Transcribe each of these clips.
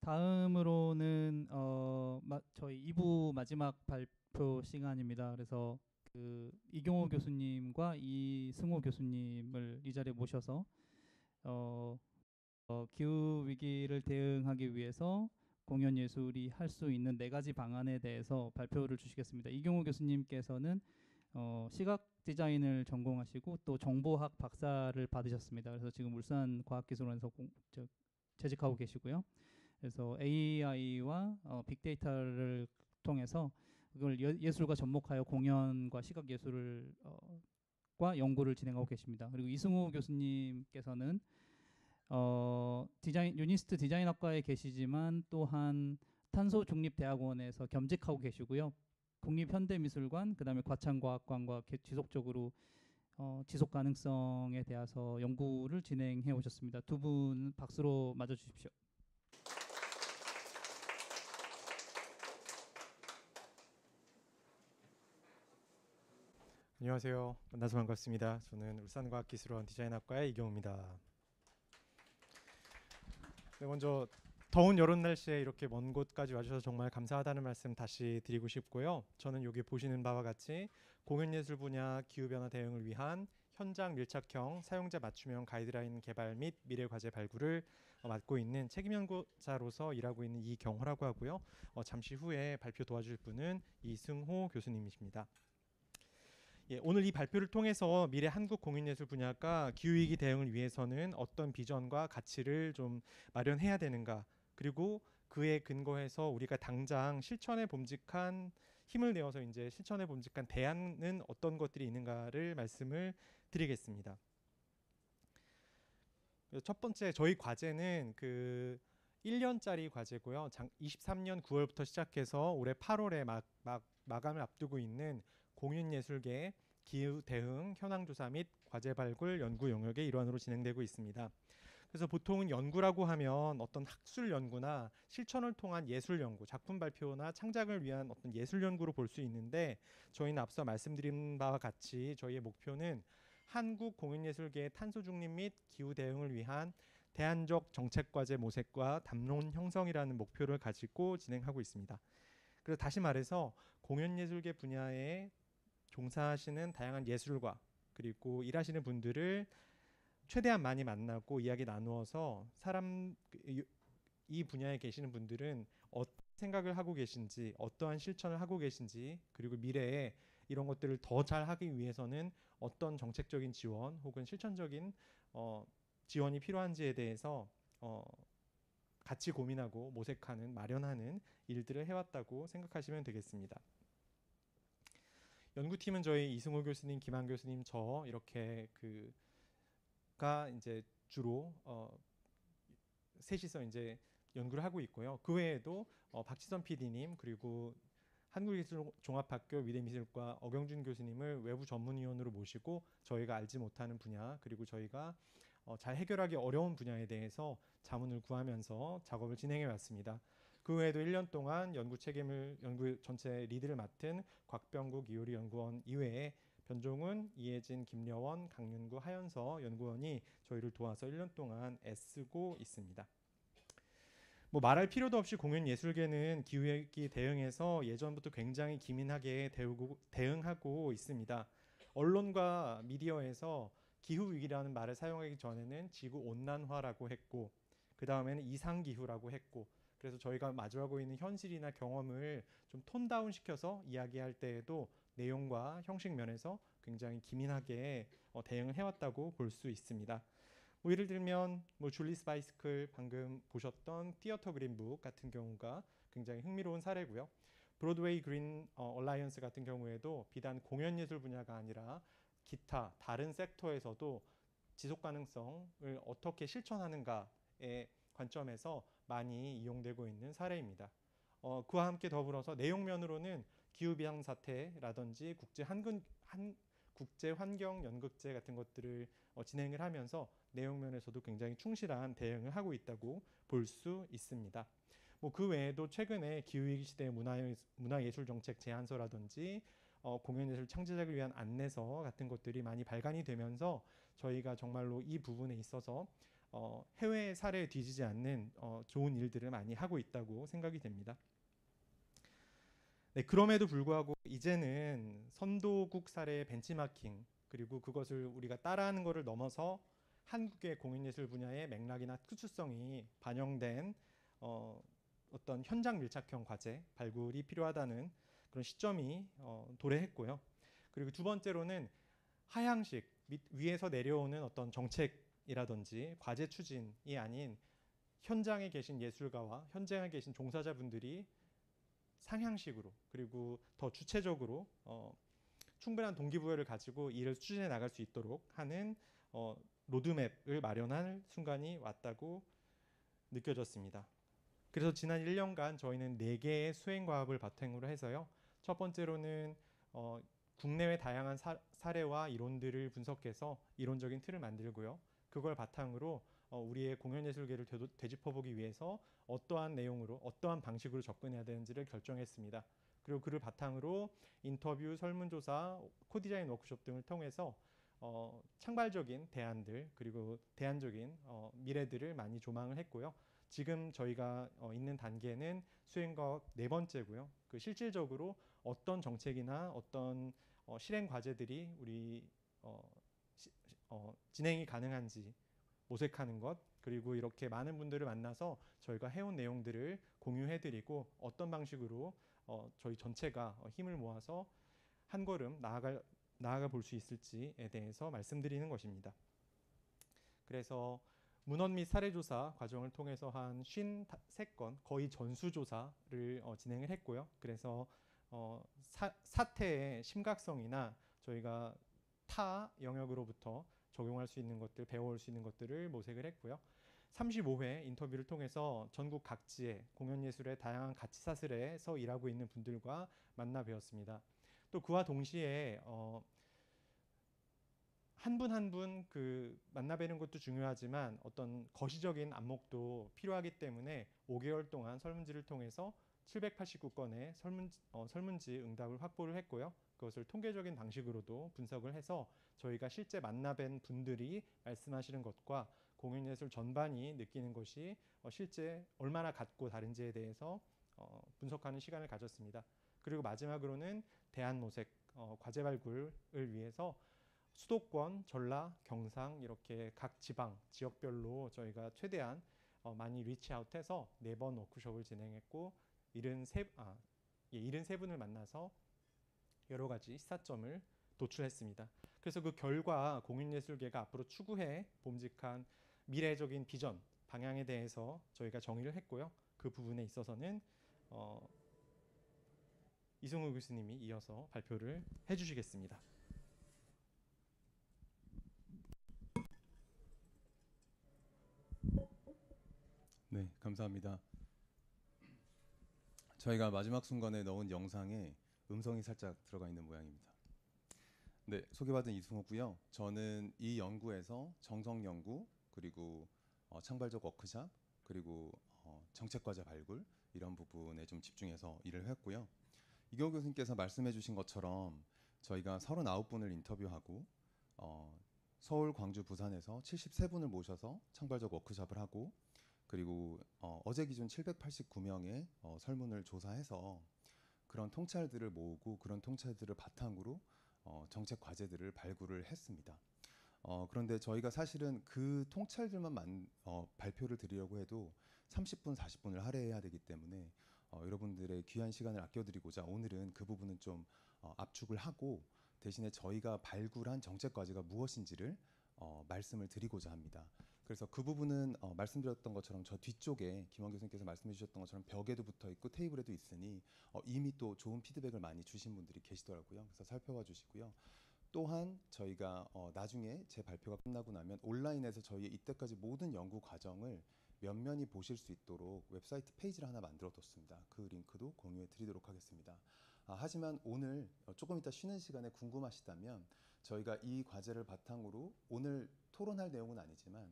다음으로는 저희 2부 마지막 발표 시간입니다. 그래서 그 이경호 교수님과 이승호 교수님을 이 자리에 모셔서 어, 기후 위기를 대응하기 위해서 공연 예술이 할 수 있는 네 가지 방안에 대해서 발표를 주시겠습니다. 이경호 교수님께서는 시각 디자인을 전공하시고 또 정보학 박사를 받으셨습니다. 그래서 지금 울산과학기술원에서 재직하고 계시고요. 그래서 AI와 빅데이터를 통해서 그걸 예술과 접목하여 공연과 시각 예술을 과 연구를 진행하고 계십니다. 그리고 이승우 교수님께서는 유니스트 디자인학과에 계시지만 또한 탄소중립대학원에서 겸직하고 계시고요. 국립현대미술관, 그다음에 과창과학관과 지속적으로 지속 가능성에 대해서 연구를 진행해 오셨습니다. 두 분 박수로 맞아 주십시오. 안녕하세요. 만나서 반갑습니다. 저는 울산과학기술원 디자인학과의 이경호입니다. 네, 먼저 더운 여름 날씨에 이렇게 먼 곳까지 와주셔서 정말 감사하다는 말씀 다시 드리고 싶고요. 저는 여기 보시는 바와 같이 공연예술 분야 기후변화 대응을 위한 현장 밀착형 사용자 맞춤형 가이드라인 개발 및 미래 과제 발굴을 맡고 있는 책임 연구자로서 일하고 있는 이경호라고 하고요. 잠시 후에 발표 도와줄 분은 이승호 교수님이십니다. 오늘 이 발표를 통해서 미래 한국 공연예술 분야가 기후위기 대응을 위해서는 어떤 비전과 가치를 좀 마련해야 되는가, 그리고 그에 근거해서 우리가 당장 실천에 범직한 힘을 내어서 이제 실천에 범직한 대안은 어떤 것들이 있는가를 말씀을 드리겠습니다. 첫 번째 저희 과제는 1년짜리 과제고요. 23년 9월부터 시작해서 올해 8월에 마감을 앞두고 있는 공연예술계 기후 대응 현황조사 및 과제 발굴 연구 영역의 일환으로 진행되고 있습니다. 그래서 보통은 연구라고 하면 어떤 학술 연구나 실천을 통한 예술 연구, 작품 발표나 창작을 위한 어떤 예술 연구로 볼 수 있는데, 저희는 앞서 말씀드린 바와 같이 저희의 목표는 한국 공연예술계의 탄소 중립 및 기후 대응을 위한 대안적 정책 과제 모색과 담론 형성이라는 목표를 가지고 진행하고 있습니다. 그래서 다시 말해서 공연예술계 분야에 종사하시는 다양한 예술가 그리고 일하시는 분들을 최대한 많이 만나고 이야기 나누어서 이 분야에 계시는 분들은 어떤 생각을 하고 계신지, 어떠한 실천을 하고 계신지, 그리고 미래에 이런 것들을 더 잘하기 위해서는 어떤 정책적인 지원 혹은 실천적인 지원이 필요한지에 대해서 같이 고민하고 모색하는, 마련하는 일들을 해왔다고 생각하시면 되겠습니다. 연구팀은 저희 이승호 교수님, 김한 교수님, 저 이렇게 가 이제 주로 셋이서 이제 연구를 하고 있고요. 그 외에도 박지선 PD님, 그리고 한국예술종합학교 미래미술과 어경준 교수님을 외부 전문위원으로 모시고 저희가 알지 못하는 분야, 그리고 저희가 잘 해결하기 어려운 분야에 대해서 자문을 구하면서 작업을 진행해 왔습니다. 그 외에도 1년 동안 연구 전체 리드를 맡은 곽병국 이효리 연구원 이외에 변종훈, 이혜진, 김여원, 강윤구, 하연서 연구원이 저희를 도와서 1년 동안 애쓰고 있습니다. 뭐 말할 필요도 없이 공연예술계는 기후위기 대응에서 예전부터 굉장히 기민하게 대응하고 있습니다. 언론과 미디어에서 기후위기라는 말을 사용하기 전에는 지구온난화라고 했고, 그 다음에는 이상기후라고 했고, 그래서 저희가 마주하고 있는 현실이나 경험을 좀 톤다운 시켜서 이야기할 때에도 내용과 형식 면에서 굉장히 기민하게 대응을 해왔다고 볼 수 있습니다. 뭐 예를 들면 줄리스 바이스클 방금 보셨던 티어터 그린북 같은 경우가 굉장히 흥미로운 사례고요. 브로드웨이 그린 얼라이언스 같은 경우에도 비단 공연예술 분야가 아니라 기타 다른 섹터에서도 지속 가능성을 어떻게 실천하는가의 관점에서 많이 이용되고 있는 사례입니다. 그와 함께 더불어서 내용면으로는 기후비상사태라든지 국제환경연극제 같은 것들을 진행을 하면서 내용면에서도 굉장히 충실한 대응을 하고 있다고 볼 수 있습니다. 그 외에도 최근에 기후위기 시대 문화예술정책 제안서라든지 공연예술 창제작을 위한 안내서 같은 것들이 많이 발간이 되면서 저희가 정말로 이 부분에 있어서 해외 사례에 뒤지지 않는 좋은 일들을 많이 하고 있다고 생각이 됩니다. 네, 그럼에도 불구하고 이제는 선도국 사례의 벤치마킹 그리고 그것을 우리가 따라하는 것을 넘어서 한국의 공연예술 분야의 맥락이나 특수성이 반영된 어떤 현장 밀착형 과제 발굴이 필요하다는 그런 시점이 도래했고요. 그리고 두 번째로는 하향식 위에서 내려오는 어떤 정책이라든지 과제 추진이 아닌 현장에 계신 예술가와 현장에 계신 종사자분들이 상향식으로 그리고 더 주체적으로 충분한 동기부여를 가지고 일을 추진해 나갈 수 있도록 하는 로드맵을 마련할 순간이 왔다고 느껴졌습니다. 그래서 지난 1년간 저희는 4개의 수행과업을 바탕으로 해서요. 첫 번째로는 국내외 다양한 사례와 이론들을 분석해서 이론적인 틀을 만들고요. 그걸 바탕으로 우리의 공연예술계를 되짚어보기 위해서 어떠한 내용으로 어떠한 방식으로 접근해야 되는지를 결정했습니다. 그리고 그를 바탕으로 인터뷰, 설문조사, 코디자인 워크숍 등을 통해서 창발적인 대안들 그리고 대안적인 미래들을 많이 조망을 했고요. 지금 저희가 있는 단계는 수행과업 4번째고요. 그 실질적으로 어떤 정책이나 어떤 실행 과제들이 우리 진행이 가능한지 모색하는 것 그리고 이렇게 많은 분들을 만나서 저희가 해온 내용들을 공유해드리고 어떤 방식으로 저희 전체가 힘을 모아서 한 걸음 나아가 볼 수 있을지에 대해서 말씀드리는 것입니다. 그래서 문헌 및 사례조사 과정을 통해서 한 53건 거의 전수조사를 진행을 했고요. 그래서 사태의 심각성이나 저희가 타 영역으로부터 적용할 수 있는 것들, 배워올 수 있는 것들을 모색을 했고요. 35회 인터뷰를 통해서 전국 각지의 공연예술의 다양한 가치 사슬에서 일하고 있는 분들과 만나 뵈었습니다. 또 그와 동시에 한 분 한 분 그 만나 뵈는 것도 중요하지만 어떤 거시적인 안목도 필요하기 때문에 5개월 동안 설문지를 통해서 789건의 설문지 응답을 확보를 했고요. 그것을 통계적인 방식으로도 분석을 해서 저희가 실제 만나 뵌 분들이 말씀하시는 것과 공연예술 전반이 느끼는 것이 실제 얼마나 같고 다른지에 대해서 분석하는 시간을 가졌습니다. 그리고 마지막으로는 대안 모색, 과제 발굴을 위해서 수도권, 전라, 경상 이렇게 각 지방, 지역별로 저희가 최대한 많이 리치아웃해서 4번 워크숍을 진행했고 73분을 만나서 여러 가지 시사점을 도출했습니다. 그래서 그 결과 공연예술계가 앞으로 추구해 봄직한 미래적인 비전, 방향에 대해서 저희가 정의를 했고요. 그 부분에 있어서는 이승우 교수님이 이어서 발표를 해주시겠습니다. 네, 감사합니다. 저희가 마지막 순간에 넣은 영상에 음성이 살짝 들어가 있는 모양입니다. 네, 소개받은 이승호고요. 저는 이 연구에서 정석 연구 그리고 창발적 워크샵 그리고 정책과제 발굴 이런 부분에 좀 집중해서 일을 했고요. 이경호 교수님께서 말씀해주신 것처럼 저희가 39분을 인터뷰하고 서울, 광주, 부산에서 73분을 모셔서 창발적 워크샵을 하고 그리고 어제 기준 789명의 설문을 조사해서 그런 통찰들을 모으고 그런 통찰들을 바탕으로 정책 과제들을 발굴을 했습니다. 그런데 저희가 사실은 그 통찰들만 발표를 드리려고 해도 30분, 40분을 할애해야 되기 때문에 여러분들의 귀한 시간을 아껴드리고자 오늘은 그 부분은 좀 압축을 하고 대신에 저희가 발굴한 정책 과제가 무엇인지를 말씀을 드리고자 합니다. 그래서 그 부분은 말씀드렸던 것처럼 저 뒤쪽에 김원 교수님께서 말씀해 주셨던 것처럼 벽에도 붙어 있고 테이블에도 있으니 이미 또 좋은 피드백을 많이 주신 분들이 계시더라고요. 그래서 살펴봐 주시고요. 또한 저희가 나중에 제 발표가 끝나고 나면 온라인에서 저희의 이때까지 모든 연구 과정을 면면히 보실 수 있도록 웹사이트 페이지를 하나 만들어 뒀습니다. 그 링크도 공유해 드리도록 하겠습니다. 하지만 오늘 조금 이따 쉬는 시간에 궁금하시다면 저희가 이 과제를 바탕으로 오늘 토론할 내용은 아니지만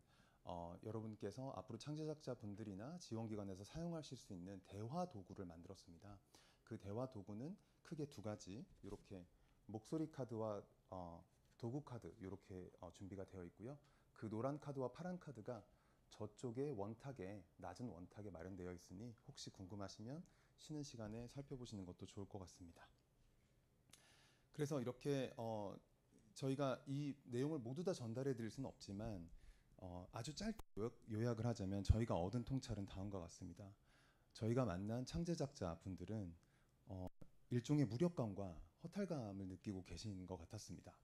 여러분께서 앞으로 창제작자분들이나 지원기관에서 사용하실 수 있는 대화 도구를 만들었습니다. 그 대화 도구는 크게 2가지 이렇게 목소리 카드와 도구 카드 이렇게 준비가 되어 있고요. 그 노란 카드와 파란 카드가 저쪽에 원탁에 낮은 원탁에 마련되어 있으니 혹시 궁금하시면 쉬는 시간에 살펴보시는 것도 좋을 것 같습니다. 그래서 이렇게 저희가 이 내용을 모두 다 전달해 드릴 수는 없지만 아주 짧게 요약을 하자면 저희가 얻은 통찰은 다음과 같습니다. 저희가 만난 창제작자 분들은 일종의 무력감과 허탈감을 느끼고 계신 것 같았습니다.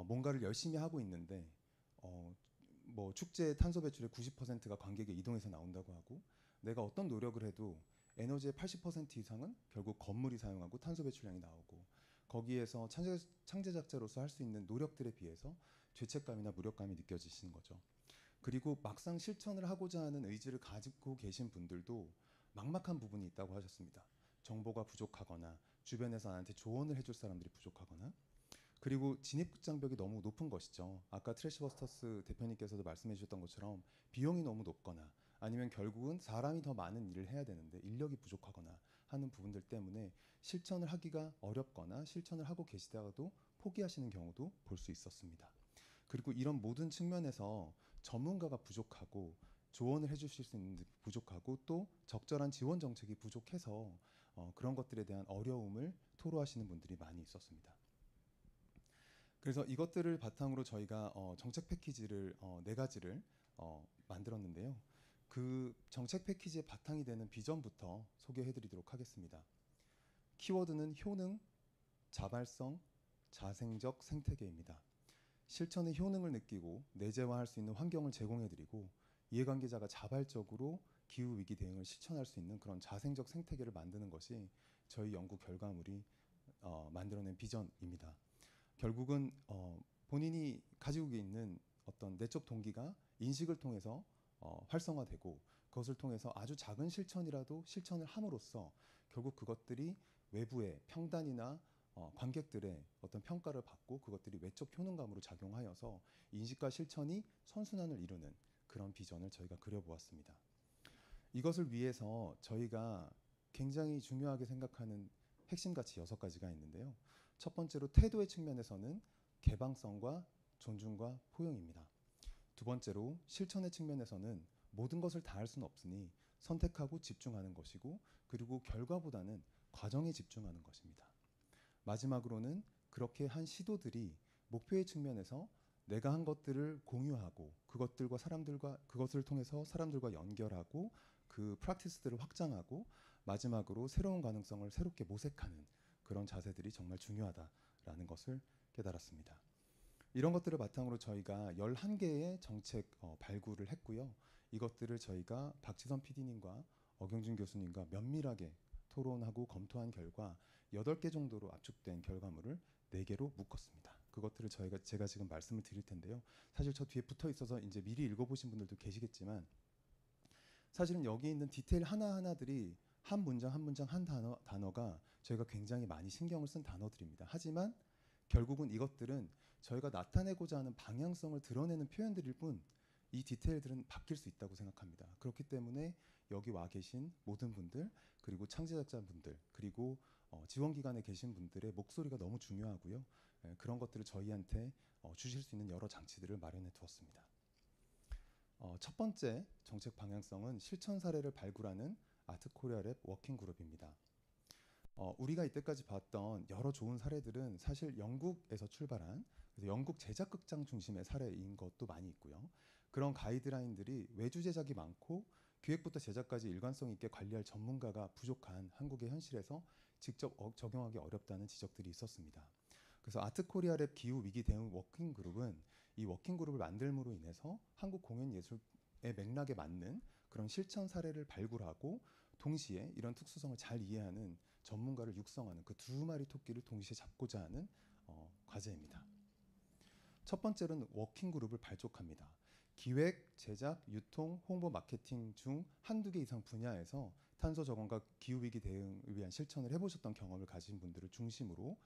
뭔가를 열심히 하고 있는데 뭐 축제 탄소 배출의 90%가 관객의 이동에서 나온다고 하고 내가 어떤 노력을 해도 에너지의 80% 이상은 결국 건물이 사용하고 탄소 배출량이 나오고 거기에서 창제작자로서 할 수 있는 노력들에 비해서 죄책감이나 무력감이 느껴지시는 거죠. 그리고 막상 실천을 하고자 하는 의지를 가지고 계신 분들도 막막한 부분이 있다고 하셨습니다. 정보가 부족하거나 주변에서 나한테 조언을 해줄 사람들이 부족하거나 그리고 진입장벽이 너무 높은 것이죠. 아까 트래시버스터스 대표님께서도 말씀해 주셨던 것처럼 비용이 너무 높거나 아니면 결국은 사람이 더 많은 일을 해야 되는데 인력이 부족하거나 하는 부분들 때문에 실천을 하기가 어렵거나 실천을 하고 계시다가도 포기하시는 경우도 볼 수 있었습니다. 그리고 이런 모든 측면에서 전문가가 부족하고 조언을 해주실 수 있는 데 부족하고 또 적절한 지원 정책이 부족해서 그런 것들에 대한 어려움을 토로하시는 분들이 많이 있었습니다. 그래서 이것들을 바탕으로 저희가 정책 패키지를 4가지를 만들었는데요. 그 정책 패키지의 바탕이 되는 비전부터 소개해드리도록 하겠습니다. 키워드는 효능, 자발성, 자생적 생태계입니다. 실천의 효능을 느끼고 내재화할 수 있는 환경을 제공해드리고 이해관계자가 자발적으로 기후위기 대응을 실천할 수 있는 그런 자생적 생태계를 만드는 것이 저희 연구 결과물이 만들어낸 비전입니다. 결국은 본인이 가지고 있는 어떤 내적 동기가 인식을 통해서 활성화되고 그것을 통해서 아주 작은 실천이라도 실천을 함으로써 결국 그것들이 외부의 평단이나 관객들의 어떤 평가를 받고 그것들이 외적 효능감으로 작용하여서 인식과 실천이 선순환을 이루는 그런 비전을 저희가 그려보았습니다. 이것을 위해서 저희가 굉장히 중요하게 생각하는 핵심 가치 6가지가 있는데요. 첫 번째로 태도의 측면에서는 개방성과 존중과 포용입니다. 두 번째로 실천의 측면에서는 모든 것을 다 할 수는 없으니 선택하고 집중하는 것이고 그리고 결과보다는 과정에 집중하는 것입니다. 마지막으로는 그렇게 한 시도들이 목표의 측면에서 내가 한 것들을 공유하고 그것을 통해서 사람들과 연결하고 그 프랙티스들을 확장하고 마지막으로 새로운 가능성을 새롭게 모색하는 그런 자세들이 정말 중요하다라는 것을 깨달았습니다. 이런 것들을 바탕으로 저희가 11개의 정책 발굴을 했고요. 이것들을 저희가 박지선 PD님과 어경준 교수님과 면밀하게 토론하고 검토한 결과 8개 정도로 압축된 결과물을 4개로 묶었습니다. 그것들을 제가 지금 말씀을 드릴 텐데요. 사실 저 뒤에 붙어 있어서 이제 미리 읽어보신 분들도 계시겠지만 사실은 여기 있는 디테일 하나하나들이 한 문장 한 문장 한 단어가 저희가 굉장히 많이 신경을 쓴 단어들입니다. 하지만 결국은 이것들은 저희가 나타내고자 하는 방향성을 드러내는 표현들일 뿐 이 디테일들은 바뀔 수 있다고 생각합니다. 그렇기 때문에 여기 와 계신 모든 분들 그리고 창제작자분들 그리고 지원기관에 계신 분들의 목소리가 너무 중요하고요. 그런 것들을 저희한테 주실 수 있는 여러 장치들을 마련해 두었습니다. 첫 번째 정책 방향성은 실천 사례를 발굴하는 아트코리아랩 워킹그룹입니다. 우리가 이때까지 봤던 여러 좋은 사례들은 사실 영국에서 출발한 영국 제작극장 중심의 사례인 것도 많이 있고요. 그런 가이드라인들이 외주 제작이 많고 기획부터 제작까지 일관성 있게 관리할 전문가가 부족한 한국의 현실에서 직접 적용하기 어렵다는 지적들이 있었습니다. 그래서 아트코리아랩 기후위기 대응 워킹그룹은 이 워킹그룹을 만들므로 인해서 한국 공연예술의 맥락에 맞는 그런 실천 사례를 발굴하고 동시에 이런 특수성을 잘 이해하는 전문가를 육성하는 그 2마리 토끼를 동시에 잡고자 하는 과제입니다. 첫 번째로는 워킹그룹을 발족합니다. 기획, 제작, 유통, 홍보, 마케팅 중 한두 개 이상 분야에서 탄소 저감과 기후위기 대응을 위한 실천을 해보셨던 경험을 가진 분들을 중심으로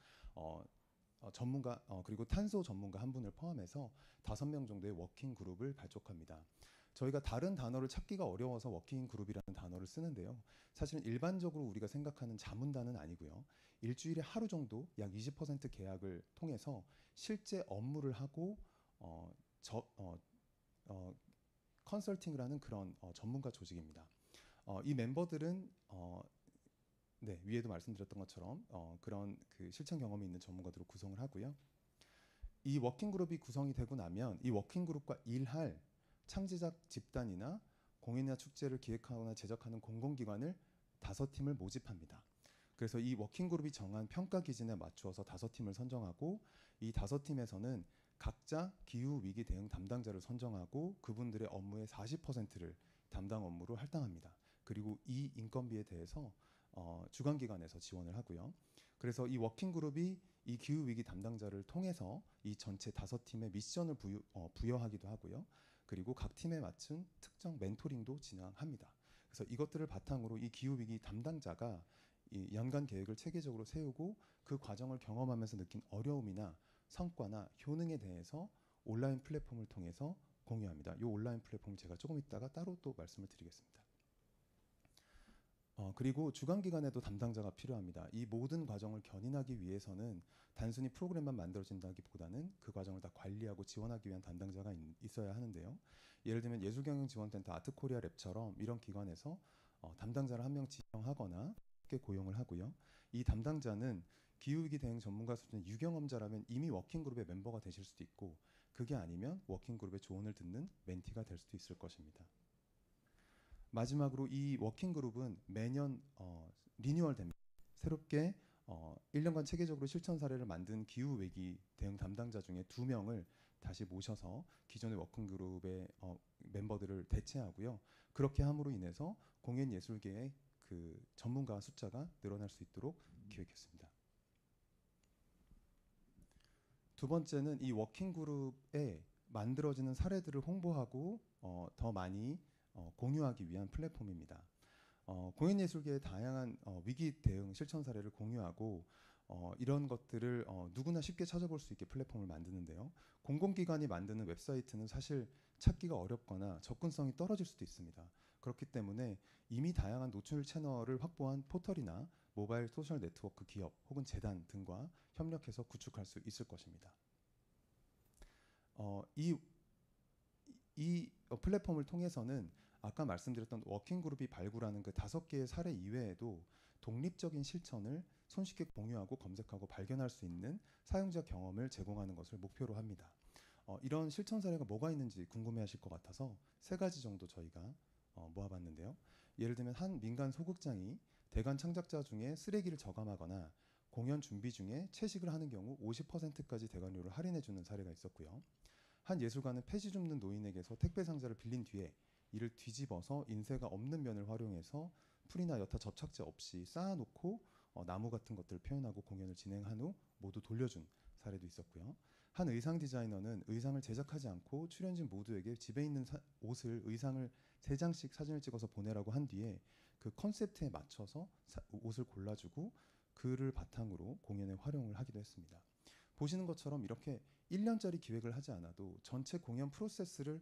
전문가 그리고 탄소 전문가 한 분을 포함해서 5명 정도의 워킹그룹을 발족합니다. 저희가 다른 단어를 찾기가 어려워서 워킹그룹이라는 단어를 쓰는데요. 사실은 일반적으로 우리가 생각하는 자문단은 아니고요. 일주일에 하루 정도 약 20% 계약을 통해서 실제 업무를 하고 컨설팅을 하는 그런 전문가 조직입니다. 이 멤버들은 네, 위에도 말씀드렸던 것처럼 그런 그 실천 경험이 있는 전문가들로 구성을 하고요. 이 워킹 그룹이 구성이 되고 나면 이 워킹 그룹과 일할 창제작 집단이나 공연이나 축제를 기획하거나 제작하는 공공기관을 5팀을 모집합니다. 그래서 이 워킹 그룹이 정한 평가 기준에 맞추어서 5팀을 선정하고 이 5팀에서는 각자 기후 위기 대응 담당자를 선정하고 그분들의 업무의 40%를 담당 업무로 할당합니다. 그리고 이 인건비에 대해서 주관기관에서 지원을 하고요. 그래서 이 워킹 그룹이 이 기후 위기 담당자를 통해서 이 전체 5팀의 미션을 부여하기도 하고요. 그리고 각 팀에 맞춘 특정 멘토링도 진행합니다. 그래서 이것들을 바탕으로 이 기후 위기 담당자가 이 연간 계획을 체계적으로 세우고 그 과정을 경험하면서 느낀 어려움이나 성과나 효능에 대해서 온라인 플랫폼을 통해서 공유합니다. 이 온라인 플랫폼을 제가 조금 있다가 따로 또 말씀을 드리겠습니다. 그리고 주관기관에도 담당자가 필요합니다. 이 모든 과정을 견인하기 위해서는 단순히 프로그램만 만들어진다기보다는 그 과정을 다 관리하고 지원하기 위한 담당자가 있어야 하는데요. 예를 들면 예술경영지원센터 아트코리아 랩처럼 이런 기관에서 담당자를 한 명 지정하거나 함께 고용을 하고요. 이 담당자는 기후위기 대응 전문가 수준의 유경험자라면 이미 워킹그룹의 멤버가 되실 수도 있고 그게 아니면 워킹그룹의 조언을 듣는 멘티가 될 수도 있을 것입니다. 마지막으로 이 워킹그룹은 매년 리뉴얼됩니다. 새롭게 1년간 체계적으로 실천 사례를 만든 기후위기 대응 담당자 중에 2명을 다시 모셔서 기존의 워킹그룹의 멤버들을 대체하고요. 그렇게 함으로 인해서 공연예술계의 그 전문가 숫자가 늘어날 수 있도록 기획했습니다. 두 번째는 이 워킹그룹에 만들어지는 사례들을 홍보하고 더 많이 공유하기 위한 플랫폼입니다. 공연예술계의 다양한 위기 대응 실천 사례를 공유하고 이런 것들을 누구나 쉽게 찾아볼 수 있게 플랫폼을 만드는데요. 공공기관이 만드는 웹사이트는 사실 찾기가 어렵거나 접근성이 떨어질 수도 있습니다. 그렇기 때문에 이미 다양한 노출 채널을 확보한 포털이나 모바일 소셜 네트워크 기업 혹은 재단 등과 협력해서 구축할 수 있을 것입니다. 이 플랫폼을 통해서는 아까 말씀드렸던 워킹그룹이 발굴하는 그 5개의 사례 이외에도 독립적인 실천을 손쉽게 공유하고 검색하고 발견할 수 있는 사용자 경험을 제공하는 것을 목표로 합니다. 이런 실천 사례가 뭐가 있는지 궁금해하실 것 같아서 3가지 정도 저희가 모아봤는데요. 예를 들면 한 민간 소극장이 대관 창작자 중에 쓰레기를 저감하거나 공연 준비 중에 채식을 하는 경우 50%까지 대관료를 할인해주는 사례가 있었고요. 한 예술가는 폐지 줍는 노인에게서 택배 상자를 빌린 뒤에 이를 뒤집어서 인쇄가 없는 면을 활용해서 풀이나 여타 접착제 없이 쌓아놓고 나무 같은 것들을 표현하고 공연을 진행한 후 모두 돌려준 사례도 있었고요. 한 의상 디자이너는 의상을 제작하지 않고 출연진 모두에게 집에 있는 의상을 3장씩 사진을 찍어서 보내라고 한 뒤에 그 컨셉트에 맞춰서 옷을 골라주고 그를 바탕으로 공연에 활용을 하기도 했습니다. 보시는 것처럼 이렇게 1년짜리 기획을 하지 않아도 전체 공연 프로세스를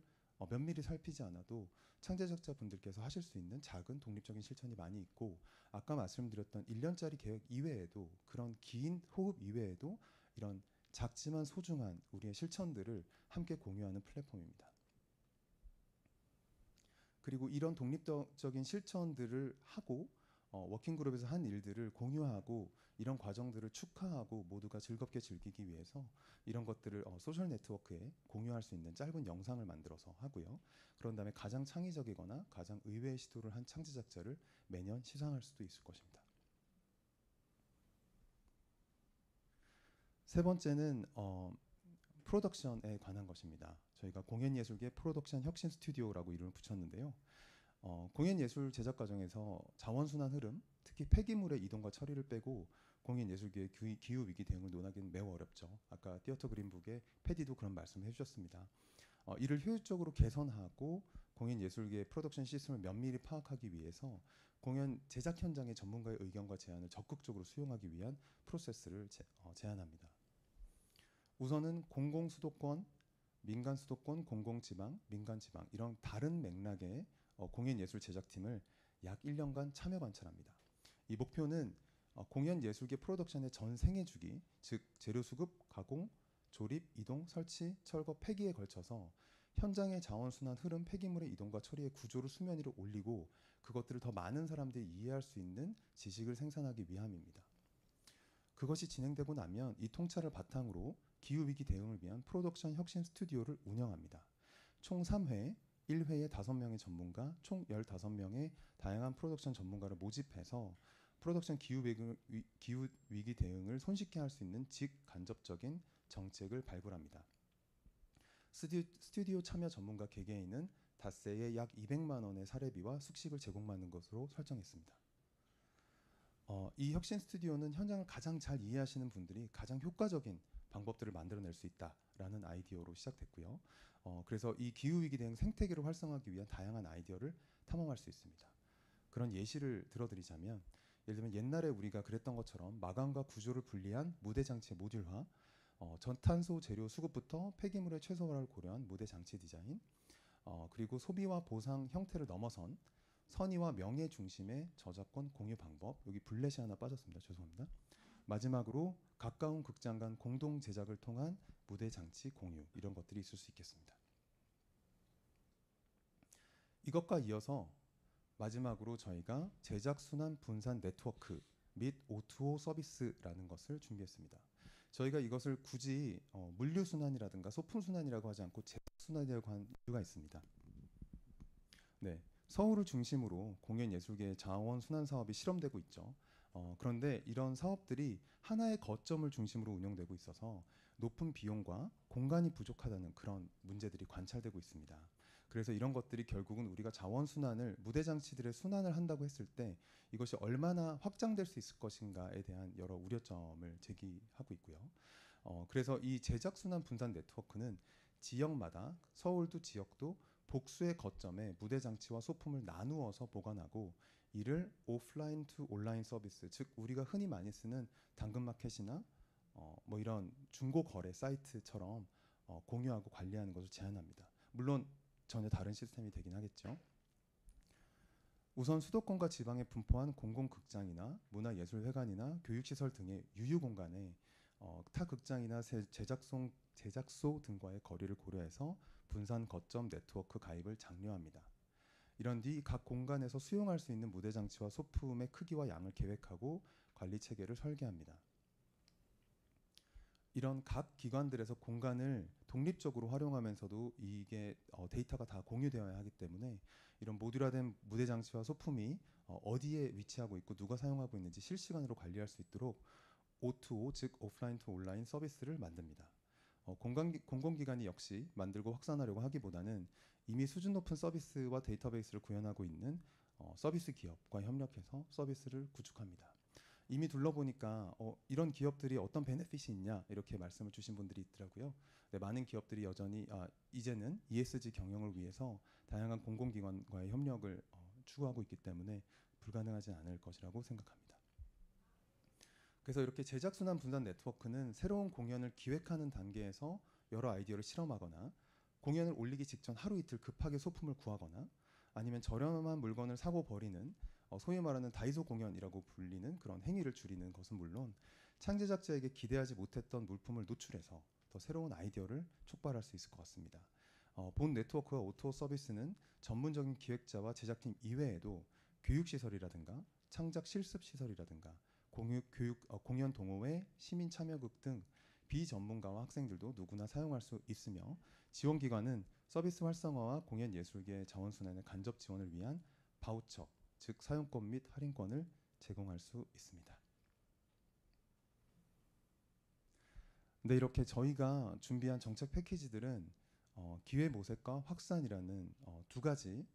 면밀히 살피지 않아도 창제작자분들께서 하실 수 있는 작은 독립적인 실천이 많이 있고 아까 말씀드렸던 1년짜리 계획 이외에도 그런 긴 호흡 이외에도 이런 작지만 소중한 우리의 실천들을 함께 공유하는 플랫폼입니다. 그리고 이런 독립적인 실천들을 하고 워킹그룹에서 한 일들을 공유하고 이런 과정들을 축하하고 모두가 즐겁게 즐기기 위해서 이런 것들을 소셜 네트워크에 공유할 수 있는 짧은 영상을 만들어서 하고요. 그런 다음에 가장 창의적이거나 가장 의외의 시도를 한 창제작자를 매년 시상할 수도 있을 것입니다. 세 번째는 프로덕션에 관한 것입니다. 저희가 공연예술계 프로덕션 혁신 스튜디오라고 이름을 붙였는데요. 공연예술 제작 과정에서 자원순환 흐름, 특히 폐기물의 이동과 처리를 빼고 공연예술계의 기후위기 대응을 논하기는 매우 어렵죠. 아까 티어터 그린북의 패디도 그런 말씀을 해주셨습니다. 이를 효율적으로 개선하고 공연예술계의 프로덕션 시스템을 면밀히 파악하기 위해서 공연 제작 현장의 전문가의 의견과 제안을 적극적으로 수용하기 위한 프로세스를 제안합니다. 우선은 공공수도권, 민간수도권, 공공지방, 민간지방 이런 다른 맥락의 공연예술 제작팀을 약 1년간 참여 관찰합니다. 이 목표는 공연예술계 프로덕션의 전 생애 주기, 즉 재료 수급, 가공, 조립, 이동, 설치, 철거, 폐기에 걸쳐서 현장의 자원순환 흐름, 폐기물의 이동과 처리의 구조를 수면 위로 올리고 그것들을 더 많은 사람들이 이해할 수 있는 지식을 생산하기 위함입니다. 그것이 진행되고 나면 이 통찰을 바탕으로 기후위기 대응을 위한 프로덕션 혁신 스튜디오를 운영합니다. 총 3회, 1회에 5명의 전문가, 총 15명의 다양한 프로덕션 전문가를 모집해서 프로덕션 기후위기 대응을 손쉽게 할 수 있는 직간접적인 정책을 발굴합니다. 스튜디오 참여 전문가 개개인은 닷새에 약 200만 원의 사례비와 숙식을 제공받는 것으로 설정했습니다. 이 혁신 스튜디오는 현장을 가장 잘 이해하시는 분들이 가장 효과적인 방법들을 만들어낼 수 있다라는 아이디어로 시작됐고요. 그래서 이 기후위기 대응 생태계를 활성화하기 위한 다양한 아이디어를 탐험할 수 있습니다. 그런 예시를 들어드리자면 예를 들면 옛날에 우리가 그랬던 것처럼 마감과 구조를 분리한 무대 장치의 모듈화, 저탄소 재료 수급부터 폐기물의 최소화를 고려한 무대 장치 디자인, 그리고 소비와 보상 형태를 넘어선 선의와 명예 중심의 저작권 공유 방법, 여기 블렛이 하나 빠졌습니다. 죄송합니다. 마지막으로 가까운 극장 간 공동 제작을 통한 무대 장치 공유, 이런 것들이 있을 수 있겠습니다. 이것과 이어서 마지막으로 저희가 제작 순환 분산 네트워크 및 O2O 서비스라는 것을 준비했습니다. 저희가 이것을 굳이 물류 순환이라든가 소품 순환이라고 하지 않고 제작 순환이라고 한 이유가 있습니다. 네, 서울을 중심으로 공연 예술계의 자원 순환 사업이 실험되고 있죠. 그런데 이런 사업들이 하나의 거점을 중심으로 운영되고 있어서 높은 비용과 공간이 부족하다는 그런 문제들이 관찰되고 있습니다. 그래서 이런 것들이 결국은 우리가 자원 순환을, 무대 장치들의 순환을 한다고 했을 때 이것이 얼마나 확장될 수 있을 것인가에 대한 여러 우려점을 제기하고 있고요. 그래서 이 제작 순환 분산 네트워크는 지역마다, 서울도 지역도 복수의 거점에 무대 장치와 소품을 나누어서 보관하고 이를 오프라인 투 온라인 서비스, 즉 우리가 흔히 많이 쓰는 당근마켓이나 뭐 이런 중고 거래 사이트처럼 공유하고 관리하는 것을 제한합니다. 물론 전혀 다른 시스템이 되긴 하겠죠. 우선 수도권과 지방에 분포한 공공극장이나 문화예술회관이나 교육시설 등의 유휴공간에 타 극장이나 제작소 등과의 거리를 고려해서 분산 거점 네트워크 가입을 장려합니다. 이런 뒤 각 공간에서 수용할 수 있는 무대 장치와 소품의 크기와 양을 계획하고 관리 체계를 설계합니다. 이런 각 기관들에서 공간을 독립적으로 활용하면서도 이게 데이터가 다 공유되어야 하기 때문에 이런 모듈화된 무대 장치와 소품이 어디에 위치하고 있고 누가 사용하고 있는지 실시간으로 관리할 수 있도록 O2O, 즉 오프라인 투 온라인 서비스를 만듭니다. 공공기관이 역시 만들고 확산하려고 하기보다는 이미 수준 높은 서비스와 데이터베이스를 구현하고 있는 서비스 기업과 협력해서 서비스를 구축합니다. 이미 둘러보니까 이런 기업들이 어떤 베네핏이 있냐 이렇게 말씀을 주신 분들이 있더라고요. 네, 많은 기업들이 여전히 이제는 ESG 경영을 위해서 다양한 공공기관과의 협력을 추구하고 있기 때문에 불가능하지 않을 것이라고 생각합니다. 그래서 이렇게 제작순환 분산 네트워크는 새로운 공연을 기획하는 단계에서 여러 아이디어를 실험하거나 공연을 올리기 직전 하루 이틀 급하게 소품을 구하거나 아니면 저렴한 물건을 사고 버리는 소위 말하는 다이소 공연이라고 불리는 그런 행위를 줄이는 것은 물론 창제작자에게 기대하지 못했던 물품을 노출해서 더 새로운 아이디어를 촉발할 수 있을 것 같습니다. 본 네트워크와 O2O 서비스는 전문적인 기획자와 제작팀 이외에도 교육시설이라든가 창작 실습시설이라든가 공연 동호회, 시민 참여극 등 비전문가와 학생들도 누구나 사용할 수 있으며 지원기관은 서비스 활성화와 공연 예술계 자원순환의 간접 지원을 위한 바우처, 즉 사용권 및 할인권을 제공할 수 있습니다. 네, 이렇게 저희가 준비한 정책 패키지들은 기회 모색과 확산이라는 두 가지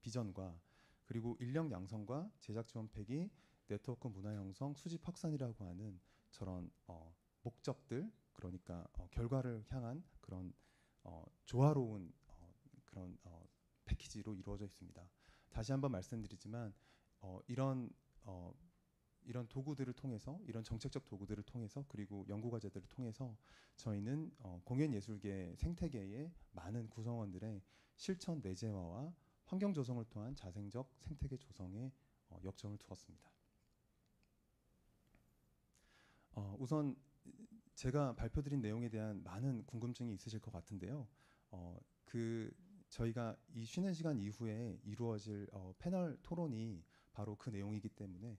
비전과 그리고 인력 양성과 제작 지원 폐기, 네트워크 문화 형성, 수집 확산이라고 하는 저런 목적들, 그러니까 결과를 향한 그런 조화로운 그런 패키지로 이루어져 있습니다. 다시 한번 말씀드리지만 이런 도구들을 통해서, 이런 정책적 도구들을 통해서 그리고 연구 과제들을 통해서 저희는 공연 예술계 생태계의 많은 구성원들의 실천 내재화와 환경 조성을 통한 자생적 생태계 조성에 역점을 두었습니다. 우선 제가 발표드린 내용에 대한 많은 궁금증이 있으실 것 같은데요. 그 저희가 이 쉬는 시간 이후에 이루어질 패널 토론이 바로 그 내용이기 때문에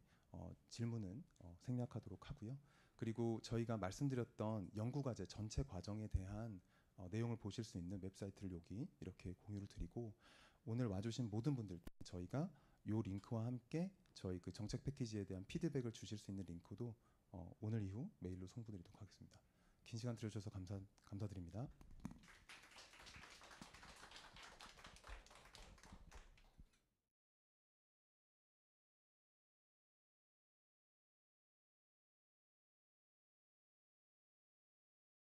질문은 생략하도록 하고요. 그리고 저희가 말씀드렸던 연구과제 전체 과정에 대한 내용을 보실 수 있는 웹사이트를 여기 이렇게 공유를 드리고, 오늘 와주신 모든 분들 저희가 요 링크와 함께 저희 그 정책 패키지에 대한 피드백을 주실 수 있는 링크도 오늘 이후 메일로 송부드리도록 하겠습니다. 긴 시간 들어주셔서 감사드립니다.